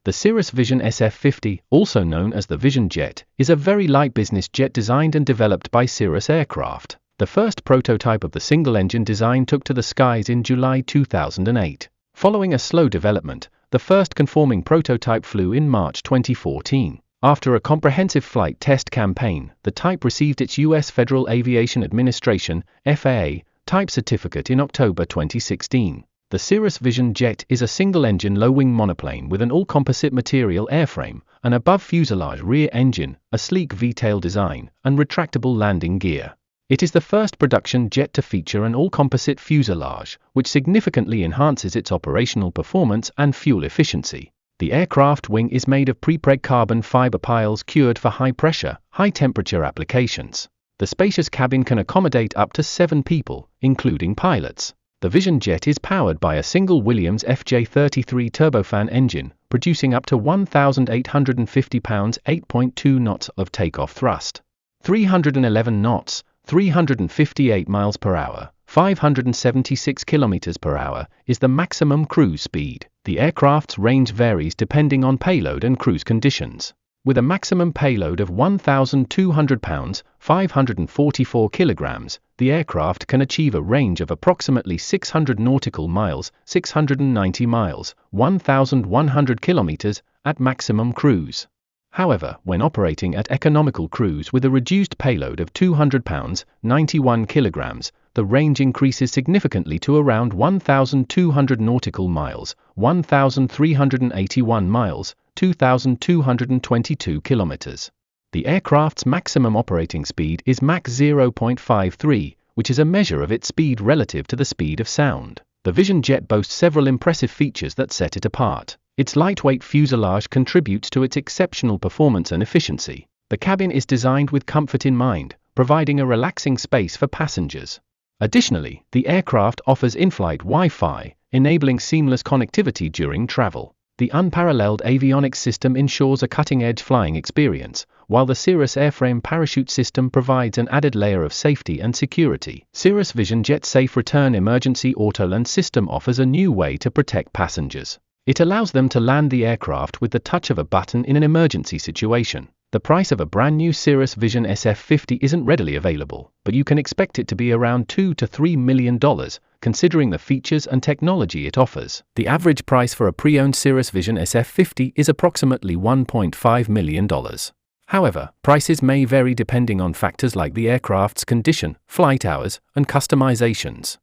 The Cirrus Vision SF-50, also known as the Vision Jet, is a very light business jet designed and developed by Cirrus Aircraft. The first prototype of the single-engine design took to the skies in July 2008. Following a slow development, the first conforming prototype flew in March 2014. After a comprehensive flight test campaign, the type received its U.S. Federal Aviation Administration (FAA) type certificate in October 2016. The Cirrus Vision Jet is a single-engine low-wing monoplane with an all-composite material airframe, an above-fuselage rear engine, a sleek V-tail design, and retractable landing gear. It is the first production jet to feature an all-composite fuselage, which significantly enhances its operational performance and fuel efficiency. The aircraft wing is made of prepreg carbon fiber piles cured for high-pressure, high-temperature applications. The spacious cabin can accommodate up to 7 people, including pilots. The Vision Jet is powered by a single Williams FJ33 turbofan engine, producing up to 1,850 pounds 8.2 knots of takeoff thrust. 311 knots, 358 miles per hour, 576 kilometers per hour is the maximum cruise speed. The aircraft's range varies depending on payload and cruise conditions. With a maximum payload of 1,200 pounds, 544 kilograms, the aircraft can achieve a range of approximately 600 nautical miles, 690 miles, 1,100 kilometers, at maximum cruise. However, when operating at economical cruise with a reduced payload of 200 pounds, 91 kilograms, the range increases significantly to around 1,200 nautical miles, 1,381 miles, 2,222 kilometers. The aircraft's maximum operating speed is Mach 0.53, which is a measure of its speed relative to the speed of sound. The Vision Jet boasts several impressive features that set it apart. Its lightweight fuselage contributes to its exceptional performance and efficiency. The cabin is designed with comfort in mind, providing a relaxing space for passengers. Additionally, the aircraft offers in-flight Wi-Fi, enabling seamless connectivity during travel. The unparalleled avionics system ensures a cutting-edge flying experience, while the Cirrus airframe parachute system provides an added layer of safety and security. Cirrus Vision Jet Safe Return Emergency Auto-Land System offers a new way to protect passengers. It allows them to land the aircraft with the touch of a button in an emergency situation. The price of a brand new Cirrus Vision SF-50 isn't readily available, but you can expect it to be around $2 to $3 million, considering the features and technology it offers. The average price for a pre-owned Cirrus Vision SF-50 is approximately $1.5 million. However, prices may vary depending on factors like the aircraft's condition, flight hours, and customizations.